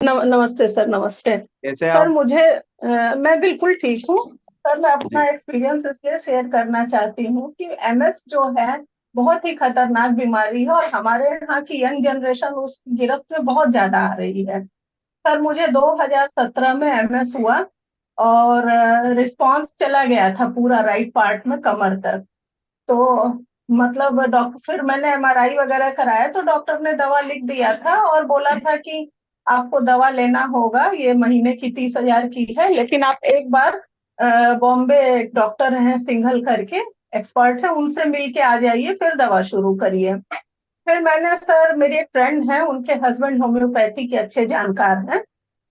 नमस्ते सर, नमस्ते। कैसे सर आप? मुझे मैं बिल्कुल ठीक हूँ। सर मैं अपना जी। एक्सपीरियंस इसलिए शेयर करना चाहती हूँ कि एमएस जो है बहुत ही खतरनाक बीमारी है और हमारे यहाँ की यंग जनरेशन उस गिरफ्त में बहुत ज्यादा आ रही है। सर मुझे 2017 में एमएस हुआ और रिस्पांस चला गया था पूरा राइट पार्ट में कमर तक। तो मतलब डॉक्टर फिर मैंने एमआरआई वगैरह कराया तो डॉक्टर ने दवा लिख दिया था और बोला था कि आपको दवा लेना होगा, ये महीने की 30,000 की है, लेकिन आप एक बार बॉम्बे एक डॉक्टर हैं सिंघल करके, एक्सपर्ट है, उनसे मिल के आ जाइए फिर दवा शुरू करिए। फिर मैंने सर, मेरी एक फ्रेंड है, उनके हस्बैंड होम्योपैथी के अच्छे जानकार हैं,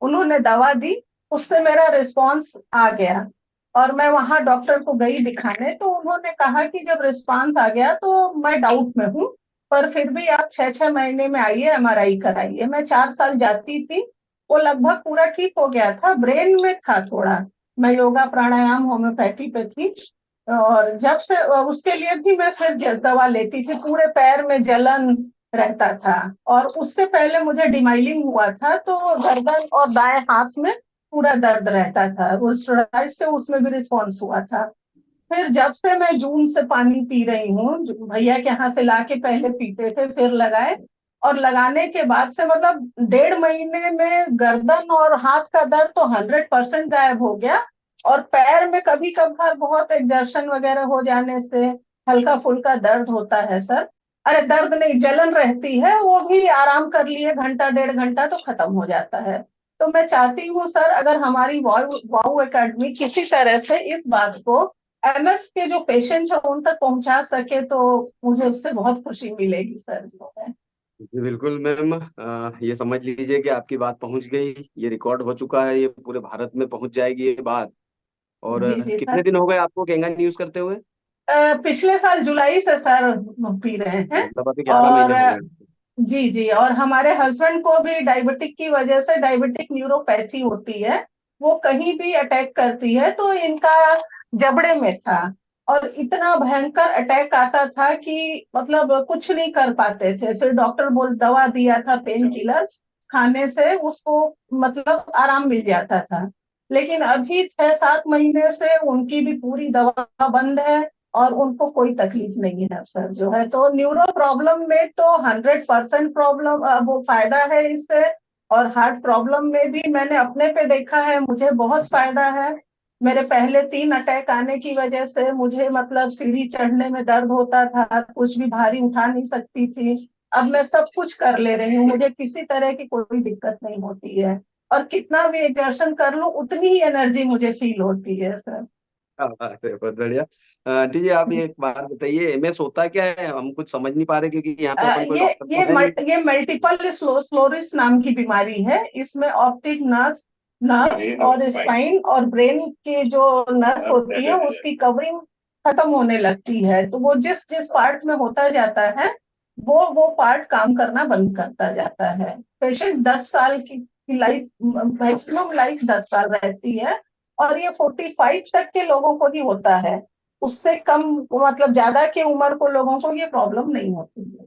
उन्होंने दवा दी, उससे मेरा रिस्पांस आ गया। और मैं वहां डॉक्टर को गई दिखाने तो उन्होंने कहा कि जब रिस्पांस आ गया तो मैं डाउट में हूँ, पर फिर भी आप 6-6 महीने में आइए, एमआरआई कराइए। मैं 4 साल जाती थी, वो लगभग पूरा ठीक हो गया था, ब्रेन में था थोड़ा। मैं योगा प्राणायाम होम्योपैथी पे थी। और जब से उसके लिए भी मैं फिर दवा लेती थी, पूरे पैर में जलन रहता था। और उससे पहले मुझे डिमाइलिंग हुआ था तो गर्दन और दाएं हाथ में पूरा दर्द रहता था, वो स्टेरॉइड से उसमें भी रिस्पॉन्स हुआ था। फिर जब से मैं जून से पानी पी रही हूँ, भैया के यहाँ से लाके पहले पीते थे फिर लगाए, और लगाने के बाद से मतलब 1.5 महीने में गर्दन और हाथ का दर्द तो 100% गायब हो गया। और पैर में कभी कभार बहुत एक्सर्शन वगैरह हो जाने से हल्का फुल्का दर्द होता है सर। अरे दर्द नहीं, जलन रहती है, वो भी आराम कर लिए घंटा 1.5 घंटा तो खत्म हो जाता है। तो मैं चाहती हूँ सर, अगर हमारी वाउ वाउ एकेडमी किसी तरह से इस बात को एमएस के जो पेशेंट है उन तक पहुंचा सके तो मुझे उससे बहुत खुशी मिलेगी सर, जो है। जी बिल्कुल मैम, ये समझ लीजिए कि आपकी बात पहुंच गई, ये रिकॉर्ड हो चुका है, ये पूरे भारत में पहुंच जाएगी ये बात। और जी जी कितने सर। दिन हो गए आपको कैंगन यूज करते हुए? पिछले साल जुलाई से सर पी रहे हैं। मतलब अभी 11 महीने और हो गए। जी जी, और हमारे हस्बैंड को भी डायबिटिक की वजह से, डायबिटिक न्यूरोपैथी होती है, वो कहीं भी अटैक करती है, तो इनका जबड़े में था। और इतना भयंकर अटैक आता था कि मतलब कुछ नहीं कर पाते थे। फिर डॉक्टर बोल दवा दिया था, पेन किलर्स खाने से उसको मतलब आराम मिल जाता था। लेकिन अभी 6-7 महीने से उनकी भी पूरी दवा बंद है और उनको कोई तकलीफ नहीं है सर, जो है। तो न्यूरो प्रॉब्लम में तो 100% प्रॉब्लम वो फायदा है इससे। और हार्ट प्रॉब्लम में भी मैंने अपने पे देखा है, मुझे बहुत फायदा है। मेरे पहले 3 अटैक आने की वजह से मुझे मतलब सीढ़ी चढ़ने में दर्द होता था, कुछ भी भारी उठा नहीं सकती थी। अब मैं सब कुछ कर ले रही हूँ, मुझे किसी तरह की कोई दिक्कत नहीं होती है। और कितना भी एक्सर्शन कर लूं उतनी ही एनर्जी मुझे फील होती है सर। अरे बहुत बढ़िया। ठीक है, आप ये एक बात बताइए, एमएस होता क्या है? हम कुछ समझ नहीं पा रहे क्योंकि यहाँ पे अपन कोई ये डॉक्टर ये तो है नहीं। ये मल्टीपल स्लोरिस नाम की बीमारी है। इसमें ऑप्टिक नर्व नर्व और स्पाइन और ब्रेन की जो नर्व होती है उसकी कवरिंग खत्म होने लगती है, तो वो जिस जिस पार्ट में होता जाता है वो पार्ट काम करना बंद करता जाता है। पेशेंट 10 साल की लाइफ, मैक्सिमम लाइफ 10 साल रहती है। और ये 45 तक के लोगों को ही होता है, उससे कम मतलब ज्यादा की उम्र को लोगों को ये प्रॉब्लम नहीं होती है।